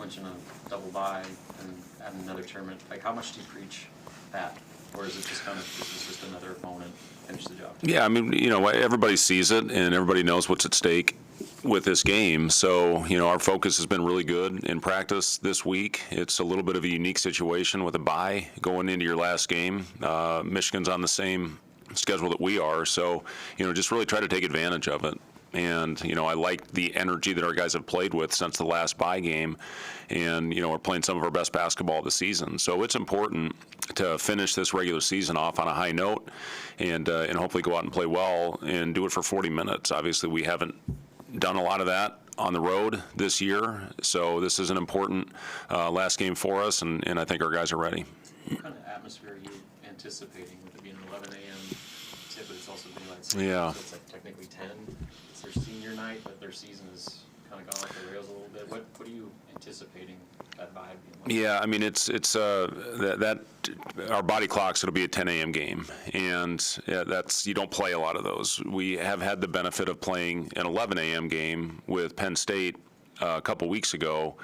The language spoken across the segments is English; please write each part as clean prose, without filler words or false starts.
clinching a double bye and adding another tournament. Like, how much do you preach that? Or is it just kind of, this is just another opponent, finish the job? Yeah, I mean, everybody sees it and everybody knows what's at stake with this game. So, our focus has been really good in practice this week. It's a little bit of a unique situation with a bye going into your last game. Michigan's on the same schedule that we are. So, just really try to take advantage of it. And, I like the energy that our guys have played with since the last bye game. And, we're playing some of our best basketball of the season. So it's important to finish this regular season off on a high note and hopefully go out and play well and do it for 40 minutes. Obviously, we haven't done a lot of that on the road this year. So this is an important last game for us, and I think our guys are ready. What kind of atmosphere are you anticipating with it being an 11 a.m. tip, but it's also daylight savings? Yeah. So it's like technically 10. It's their senior night, but their season is kind of gone off the rails a little bit. What are you anticipating that vibe being like? Yeah, I mean, it's that our body clocks, it'll be a 10 a.m. game, and you don't play a lot of those. We have had the benefit of playing an 11 a.m. game with Penn State a couple weeks ago.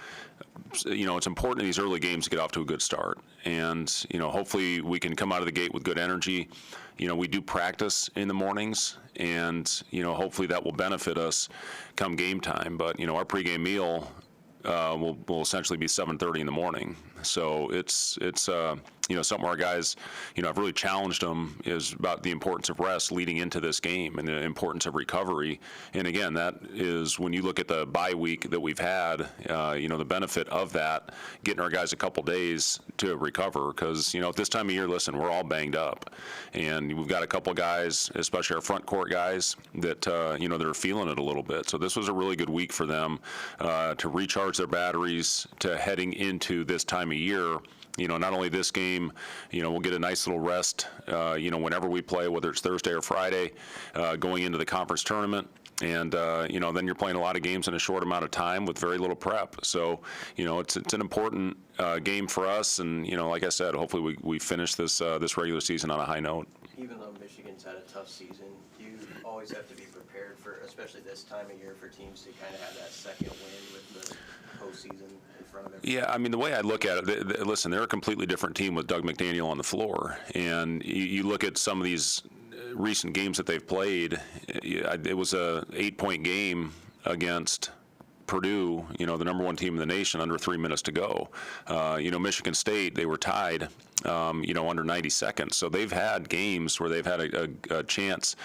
It's important in these early games to get off to a good start, and hopefully we can come out of the gate with good energy. We do practice in the mornings, and hopefully that will benefit us come game time. But our pregame meal will essentially be 7:30 in the morning. So it's something our guys, I've really challenged them is about the importance of rest leading into this game and the importance of recovery. And again, that is when you look at the bye week that we've had, the benefit of that, getting our guys a couple days to recover. Because, at this time of year, listen, we're all banged up. And we've got a couple guys, especially our front court guys, that, that are feeling it a little bit. So this was a really good week for them to recharge their batteries to heading into this time of year. Not only this game, we'll get a nice little rest, whenever we play, whether it's Thursday or Friday, going into the conference tournament. And, then you're playing a lot of games in a short amount of time with very little prep. So, it's an important game for us. And, like I said, hopefully we finish this regular season on a high note. Even though Michigan's had a tough season, you always have to be prepared for, especially this time of year, for teams to kind of have that second win with the postseason in front of everyone. Yeah, I mean, the way I look at it, listen, they're a completely different team with Doug McDaniel on the floor. And you look at some of these recent games that they've played, it was a 8-point game against Purdue, the number one team in the nation, under 3 minutes to go. Michigan State, they were tied, under 90 seconds. So they've had games where they've had a chance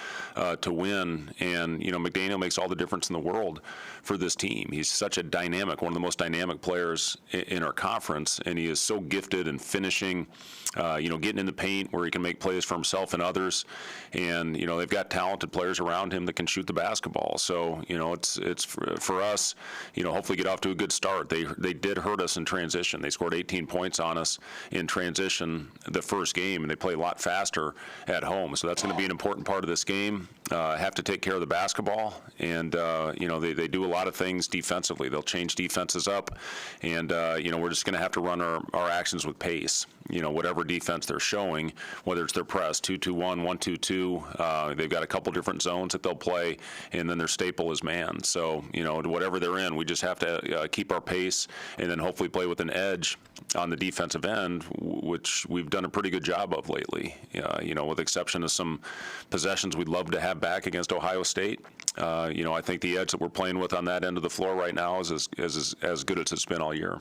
to win. And, McDaniel makes all the difference in the world for this team. He's such a dynamic, one of the most dynamic players in our conference. And he is so gifted in finishing, getting in the paint where he can make plays for himself and others. And, they've got talented players around him that can shoot the basketball. So, it's for us, hopefully get off to a good start. They did hurt us in transition. They scored 18 points on us in transition the first game, and they play a lot faster at home. So that's going to be an important part of this game. Have to take care of the basketball, and they do a lot of things defensively. They'll change defenses up, and we're just going to have to run our actions with pace. Whatever defense they're showing, whether it's their press 2-2-1, 1-2-2, they've got a couple different zones that they'll play, and then their staple is man. So whatever they're in, we just have to keep our pace, and then hopefully play with an edge on the defensive end, which we've done a pretty good job of lately. With the exception of some possessions we'd love to have back against Ohio State. I think the edge that we're playing with on that end of the floor right now is as good as it's been all year.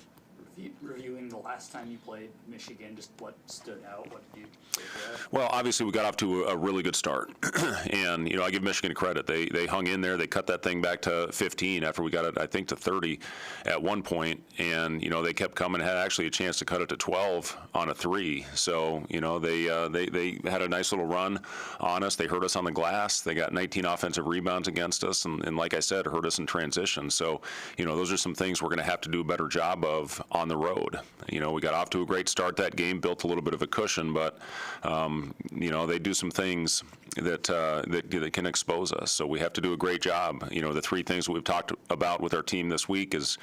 Reviewing the last time you played Michigan, just what stood out? What did you take away? Well, obviously we got off to a really good start, and I give Michigan credit. They hung in there. They cut that thing back to 15 after we got it, I think, to 30 at one point, and they kept coming. Had actually a chance to cut it to 12 on a 3. So they had a nice little run on us. They hurt us on the glass. They got 19 offensive rebounds against us, and like I said, hurt us in transition. So those are some things we're going to have to do a better job of on the road. We got off to a great start that game, built a little bit of a cushion, but they do some things that can expose us. So we have to do a great job. The 3 things that we've talked about with our team this week is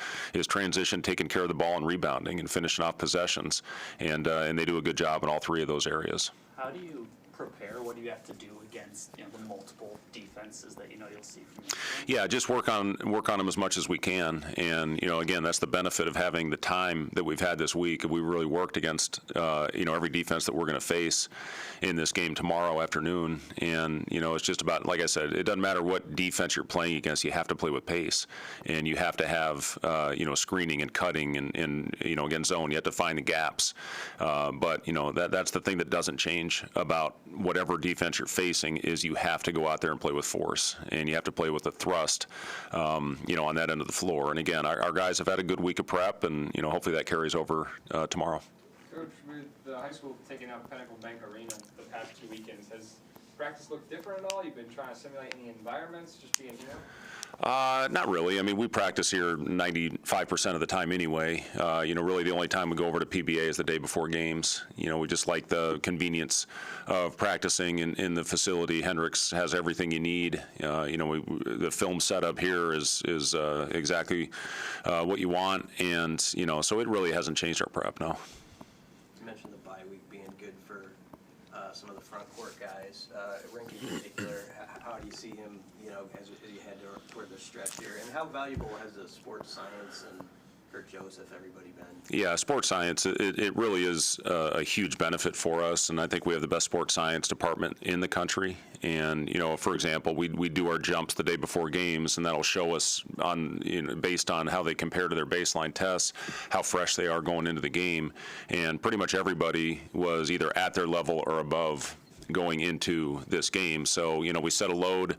transition, taking care of the ball, and rebounding, and finishing off possessions. And they do a good job in all 3 of those areas. How do you prepare? What do you have to do against the multiple defenses that you'll see from you? Yeah, just work on them as much as we can, and again, that's the benefit of having the time that we've had this week. We really worked against every defense that we're going to face in this game tomorrow afternoon, and it's just about, like I said, it doesn't matter what defense you're playing against. You have to play with pace, and you have to have screening and cutting, and against zone, you have to find the gaps. But that's the thing that doesn't change about whatever defense you're facing is you have to go out there and play with force, and you have to play with a thrust, on that end of the floor. And again, our guys have had a good week of prep, and hopefully that carries over tomorrow. Coach, with the high school taking out Pinnacle Bank Arena the past 2 weekends, has practice looked different at all? You've been trying to simulate any environments, just being here? Not really. I mean, we practice here 95% of the time anyway. Really the only time we go over to PBA is the day before games. We just like the convenience of practicing in the facility. Hendricks has everything you need. The film setup here is exactly what you want, and so it really hasn't changed our prep, no. You mentioned the bye week being good for some of the front court guys. Rink in particular, how do you see him, as you head toward the stretch here? And how valuable has the sports science and Kurt Joseph, everybody been? Yeah, sports science, it really is a huge benefit for us, and I think we have the best sports science department in the country. And, for example, we do our jumps the day before games, and that'll show us based on how they compare to their baseline tests, how fresh they are going into the game. And pretty much everybody was either at their level or above going into this game. So, we set a load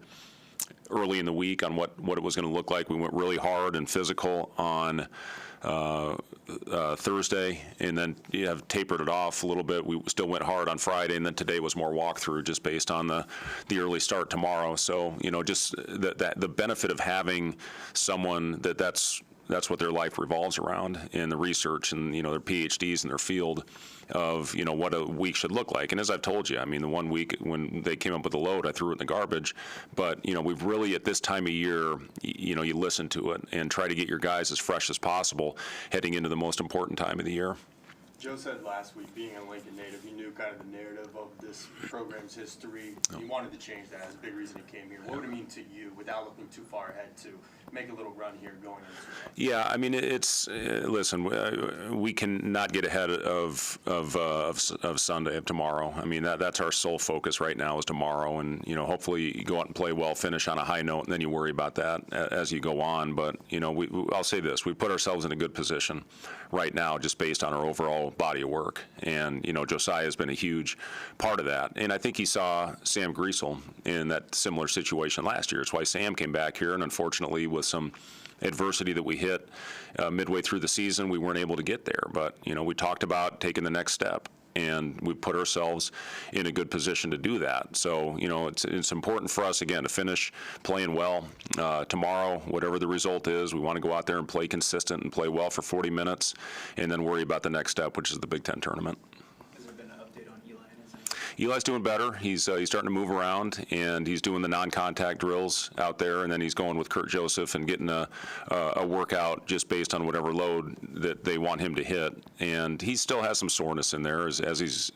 early in the week on what it was going to look like. We went really hard and physical on Thursday, and then you have tapered it off a little bit. We still went hard on Friday, and then today was more walkthrough just based on the early start tomorrow. So, just the benefit of having someone that's what their life revolves around, in the research and their PhDs in their field of what a week should look like. And as I've told you, I mean, the 1 week when they came up with the load, I threw it in the garbage. But we've really, at this time of year, you listen to it and try to get your guys as fresh as possible heading into the most important time of the year. Joe said last week, being a Lincoln native, he knew kind of the narrative of this program's history. He wanted to change that. That's a big reason he came here. What would it mean to you, without looking too far ahead, to make a little run here going into it? Yeah, I mean, it's listen, we can not get ahead of Sunday, of tomorrow. I mean, that's our sole focus right now, is tomorrow, and hopefully you go out and play well, finish on a high note, and then you worry about that as you go on. But I'll say this: we put ourselves in a good position right now, just based on our overall body of work, and Josiah has been a huge part of that. And I think he saw Sam Griesel in that similar situation last year. It's why Sam came back here, and unfortunately, with some adversity that we hit midway through the season, we weren't able to get there. But we talked about taking the next step, and we put ourselves in a good position to do that. So it's important for us, again, to finish playing well tomorrow, whatever the result is. We want to go out there and play consistent and play well for 40 minutes, and then worry about the next step, which is the Big Ten tournament. Has there been an update on Eli? Eli's doing better. He's starting to move around, and he's doing the non-contact drills out there, and then he's going with Kurt Joseph and getting a workout just based on whatever load that they want him to hit. And he still has some soreness in there as he's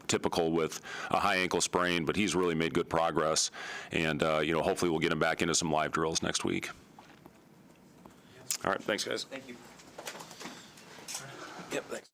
typical with a high ankle sprain, but he's really made good progress. And hopefully we'll get him back into some live drills next week. All right, thanks, guys. Thank you. Yep, thanks.